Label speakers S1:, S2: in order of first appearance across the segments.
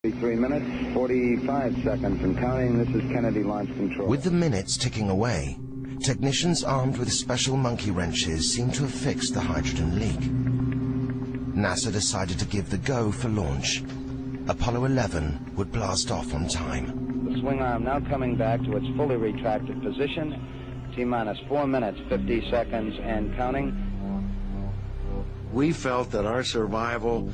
S1: 3 minutes, 45 seconds and counting. This is Kennedy Launch Control.
S2: With the minutes ticking away, technicians armed with special monkey wrenches seem to have fixed the hydrogen leak. NASA decided to give the go for launch. Apollo 11 would blast off on time.
S1: The swing arm now coming back to its fully retracted position. T-minus 4 minutes, 50 seconds and counting.
S3: We felt that our survival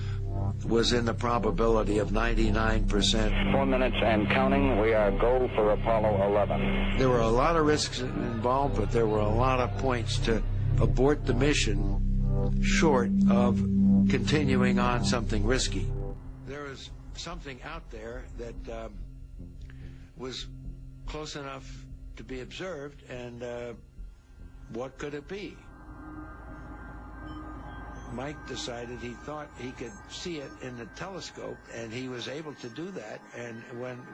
S3: was in the probability of 99%.
S1: 4 minutes and counting. We are go for Apollo 11.
S3: There were a lot of risks involved, but there were a lot of points to abort the mission short of continuing on something risky. There was something out there that was close enough to be observed, and what could it be? Mike decided he thought he could see it in the telescope, and he was able to do that. And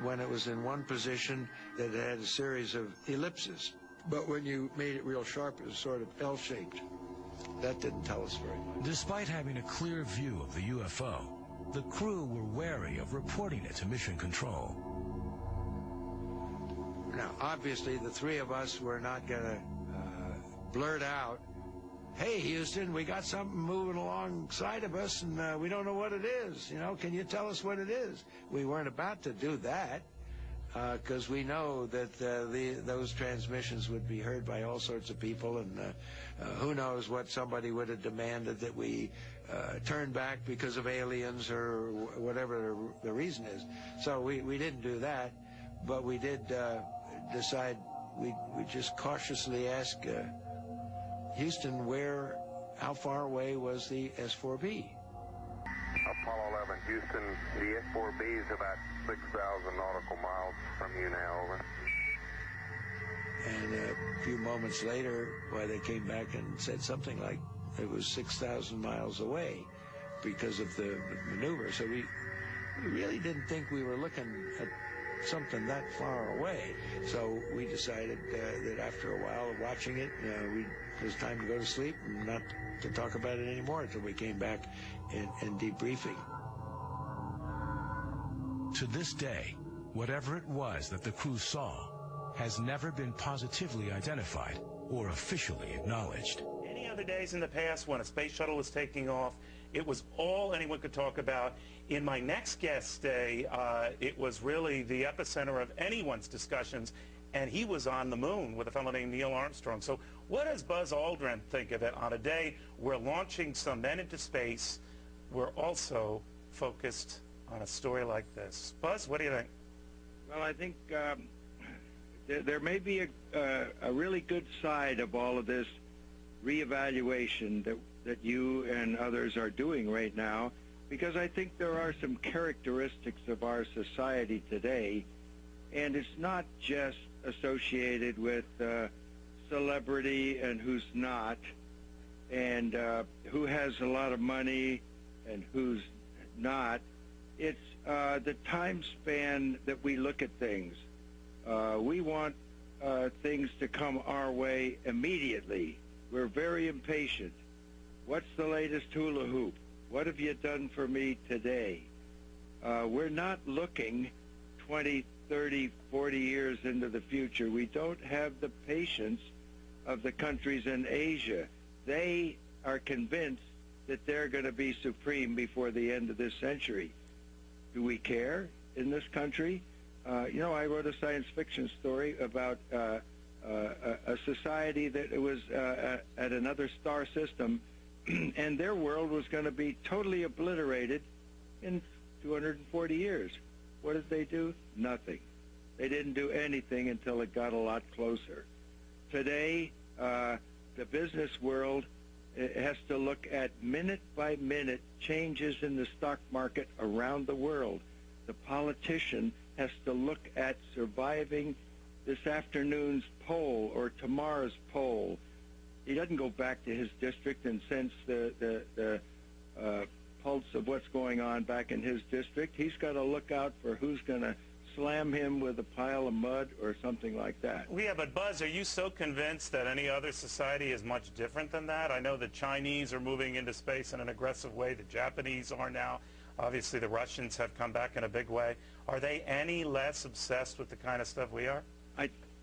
S3: when it was in one position, that it had a series of ellipses. But when you made it real sharp, it was sort of L-shaped. That didn't tell us very much.
S4: Despite having a clear view of the UFO, the crew were wary of reporting it to Mission Control.
S3: Now, obviously, the three of us were not going to blurt out, "Hey, Houston, we got something moving alongside of us, and we don't know what it is. You know, can you tell us what it is?" We weren't about to do that, because we know that those transmissions would be heard by all sorts of people, and who knows what somebody would have demanded that we turn back because of aliens or whatever the reason is. So we didn't do that, but we did decide we just cautiously ask Houston, how far away was the S4B?
S5: Apollo 11, Houston, the S4B is about 6,000 nautical miles from you now, over.
S3: And a few moments later, they came back and said something like it was 6,000 miles away because of the maneuver. So we really didn't think we were looking at something that far away. So we decided that after a while of watching it, it was time to go to sleep and not to talk about it anymore until we came back and debriefing.
S4: To this day, whatever it was that the crew saw has never been positively identified or officially acknowledged.
S6: Any other days in the past when a space shuttle was taking off, it was all anyone could talk about. In my next guest day, it was really the epicenter of anyone's discussions, and he was on the moon with a fellow named Neil Armstrong. So what does Buzz Aldrin think of it on a day we're launching some men into space? We're also focused on a story like this. Buzz, what do you think?
S7: Well, I think there may be a really good side of all of this reevaluation that you and others are doing right now, because I think there are some characteristics of our society today, and it's not just associated with celebrity and who's not, and who has a lot of money and who's not. It's the time span that we look at things. We want things to come our way immediately. We're very impatient. What's the latest hula hoop? What have you done for me today? We're not looking 20, 30, 40 years into the future. We don't have the patience of the countries in Asia. They are convinced that they're going to be supreme before the end of this century. Do we care in this country? I wrote a science fiction story about a society that was at another star system, and their world was going to be totally obliterated in 240 years. What did they do? Nothing. They didn't do anything until it got a lot closer. Today, the business world has to look at minute-by-minute changes in the stock market around the world. The politician has to look at surviving this afternoon's poll or tomorrow's poll. He doesn't go back to his district and sense the pulse of what's going on back in his district. He's got to look out for who's going to slam him with a pile of mud or something like that.
S6: Yeah, but Buzz, are you so convinced that any other society is much different than that? I know the Chinese are moving into space in an aggressive way. The Japanese are now. Obviously, the Russians have come back in a big way. Are they any less obsessed with the kind of stuff we are?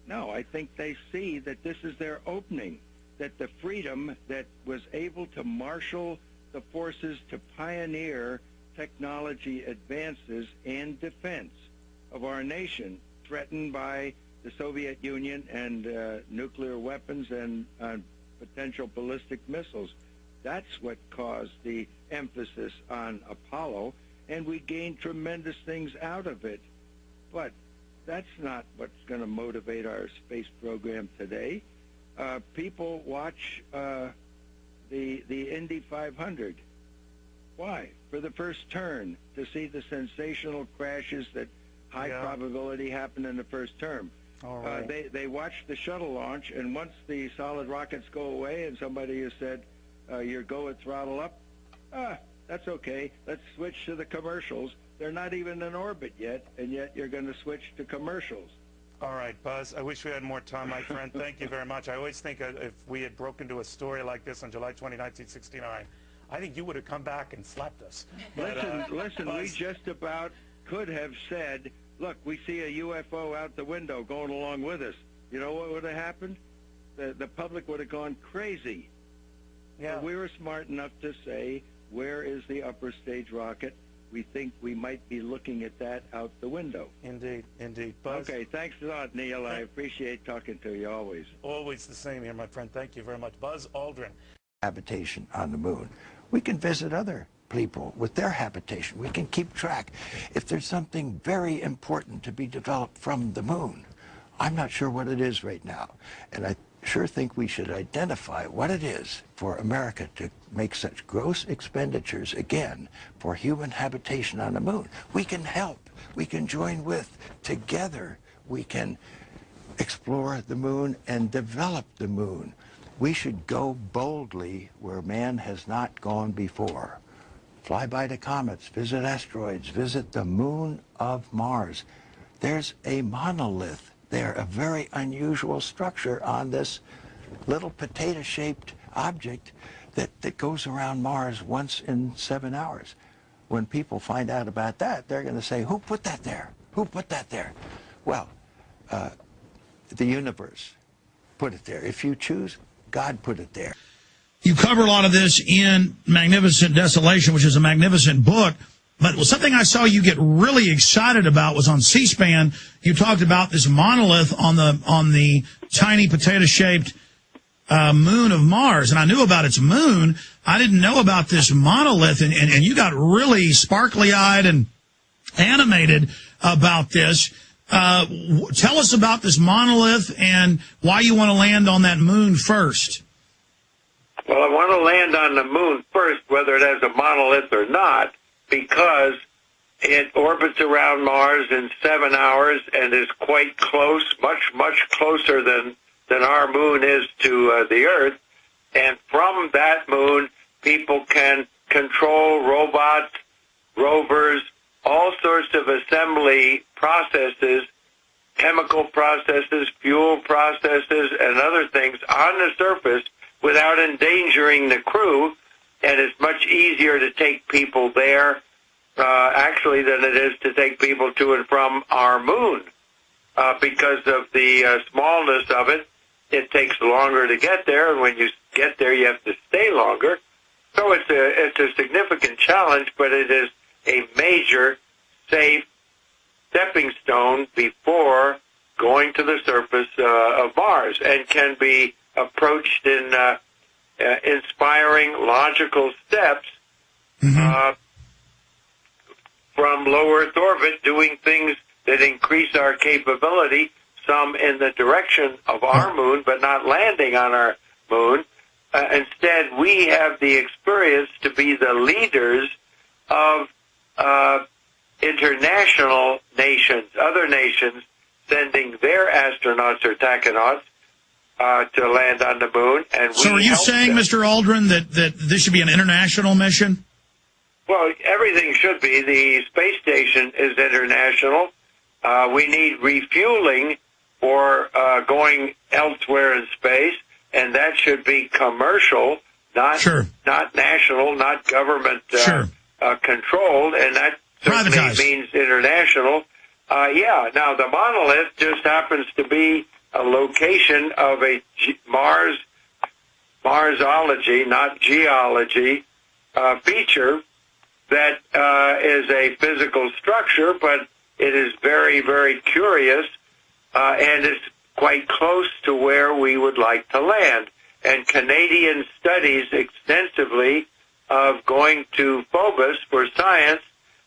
S7: No, I think they see that this is their opening, that the freedom that was able to marshal the forces to pioneer technology advances and defense of our nation, threatened by the Soviet Union and nuclear weapons and potential ballistic missiles. That's what caused the emphasis on Apollo, and we gained tremendous things out of it. But that's not what's going to motivate our space program today. People watch the Indy 500. Why? For the first turn, to see the sensational crashes that high probability happen in the first turn.
S6: All right.
S7: They watch the shuttle launch, and once the solid rockets go away and somebody has said, you're go at throttle up, that's okay. Let's switch to the commercials. They're not even in orbit yet, and yet you're going to switch to commercials.
S6: All right, Buzz, I wish we had more time, my friend. Thank you very much. I always think if we had broken into a story like this on July 20, 1969, I think you would have come back and slapped us. But,
S7: listen,
S6: Buzz,
S7: we just about could have said, look, we see a UFO out the window going along with us. You know what would have happened? The public would have gone crazy.
S6: Yeah.
S7: But we were smart enough to say, where is the upper stage rocket? We think we might be looking at that out the window.
S6: Indeed, indeed. Buzz,
S7: Okay, thanks a lot, Neil. I appreciate talking to you always.
S6: always the same here, my friend. Thank you very much. Buzz Aldrin.
S8: Habitation on the moon. We can visit other people with their habitation. We can keep track. If there's something very important to be developed from the moon, I'm not sure what it is right now. And I sure think we should identify what it is for America to make such gross expenditures again for human habitation on the moon. We can help. We can join with. Together we can explore the moon and develop the moon. We should go boldly where man has not gone before. Fly by the comets, visit asteroids, visit the moon of Mars. There's a monolith there, a very unusual structure on this little potato-shaped object that goes around Mars once in 7 hours. When people find out about that, they're going to say, who put that there? Who put that there? Well, the universe put it there. If you choose, God put it there.
S9: You cover a lot of this in Magnificent Desolation, which is a magnificent book. But something I saw you get really excited about was on C-SPAN. You talked about this monolith on the tiny potato-shaped moon of Mars. And I knew about its moon. I didn't know about this monolith. And you got really sparkly-eyed and animated about this. Tell us about this monolith and why you want to land on that moon first.
S10: Well, I want to land on the moon first, whether it has a monolith or not, because it orbits around Mars in 7 hours and is quite close, much closer than our moon is to the Earth. And from that moon, people can control robots, rovers, all sorts of assembly processes, chemical processes, fuel processes, and other things on the surface without endangering the crew. And it's much easier to take people there, actually, than it is to take people to and from our moon. Because of the smallness of it, it takes longer to get there, and when you get there, you have to stay longer. So it's a significant challenge, but it is a major, safe stepping stone before going to the surface of Mars, and can be approached in inspiring, logical steps from low Earth orbit, doing things that increase our capability, some in the direction of our moon, but not landing on our moon. Instead, we have the experience to be the leaders of international nations, other nations, sending their astronauts or tachonauts to land on the moon. And
S9: so are you saying, Mr. Aldrin, that this should be an international mission?
S10: Well, everything should be. The space station is international. We need refueling for going elsewhere in space, and that should be commercial, not national, not government controlled, and that certainly means international. Now the monolith just happens to be a location of a Marsology, not geology, feature that is a physical structure, but it is very, very curious, and it's quite close to where we would like to land. And Canadian studies extensively of going to Phobos for science.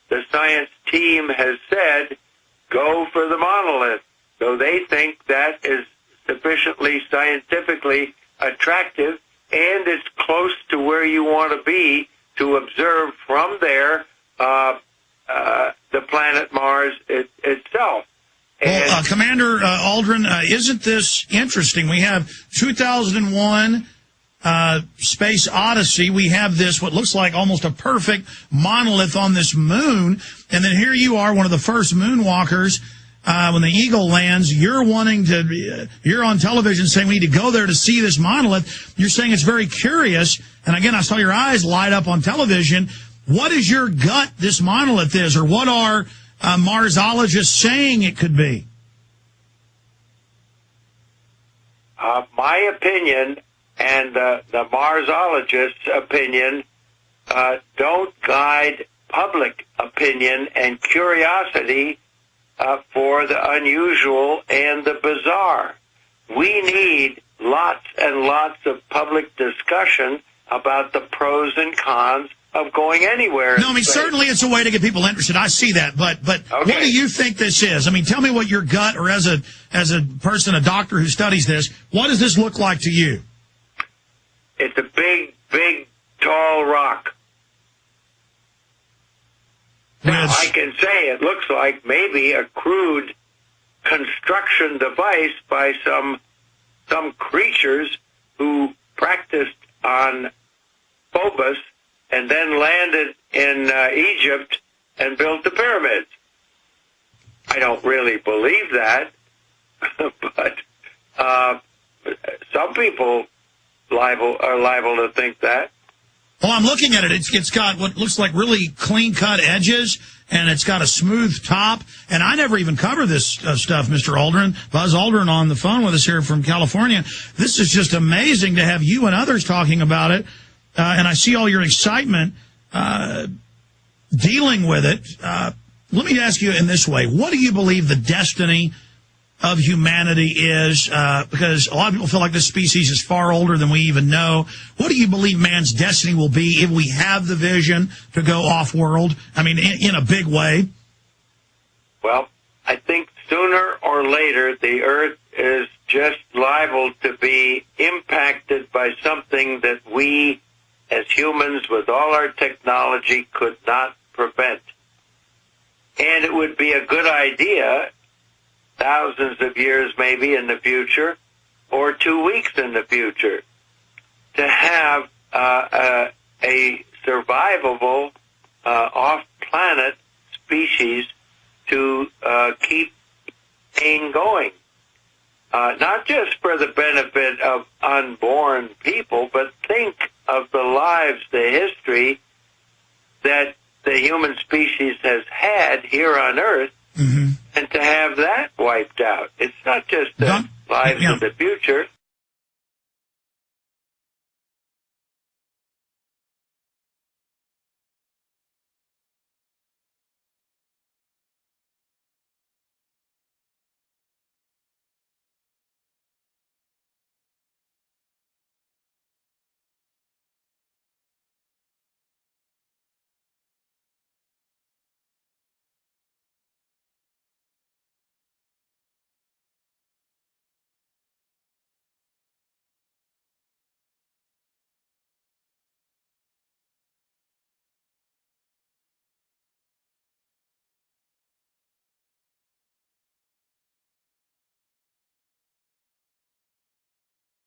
S10: The science team has said, go for the monolith. So they think that is sufficiently scientifically attractive, and it's close to where you want to be to observe from there the planet Mars itself.
S9: Well, Commander Aldrin, isn't this interesting? We have 2001 Space Odyssey. We have this, what looks like almost a perfect monolith on this moon. And then here you are, one of the first moonwalkers. When the Eagle lands, you're on television saying we need to go there to see this monolith. You're saying it's very curious. And again, I saw your eyes light up on television. What is your gut this monolith is, or what are Marsologists saying it could be?
S10: My opinion and the Marsologists' opinion don't guide public opinion and curiosity for the unusual and the bizarre. We need lots and lots of public discussion about the pros and cons of going anywhere.
S9: No, I mean, certainly it's a way to get people interested. I see that. But
S10: okay.
S9: What do you think this is? I mean, tell me what your gut, or as a person, a doctor who studies this, what does this look like to you?
S10: It's a big, big, tall rock. Now, I can say it looks like maybe a crude construction device by some creatures who practiced on Phobos and then landed in Egypt and built the pyramids. I don't really believe that, but some people are liable to think that.
S9: Well, I'm looking at it. It's got what looks like really clean-cut edges, and it's got a smooth top. And I never even cover this stuff, Mr. Aldrin. Buzz Aldrin on the phone with us here from California. This is just amazing to have you and others talking about it. And I see all your excitement dealing with it. Let me ask you in this way. What do you believe the destiny of humanity is? Because a lot of people feel like this species is far older than we even know. What do you believe man's destiny will be if we have the vision to go off-world? I mean, in a big way.
S10: Well, I think sooner or later the Earth is just liable to be impacted by something that we, as humans, with all our technology, could not prevent. And it would be a good idea, thousands of years maybe in the future, or 2 weeks in the future, to have a survivable off-planet species to keep pain going. Not just for the benefit of unborn people, but think of the lives, the history that the human species has had here on Earth, and to have that wiped out. It's not just the lives of the future.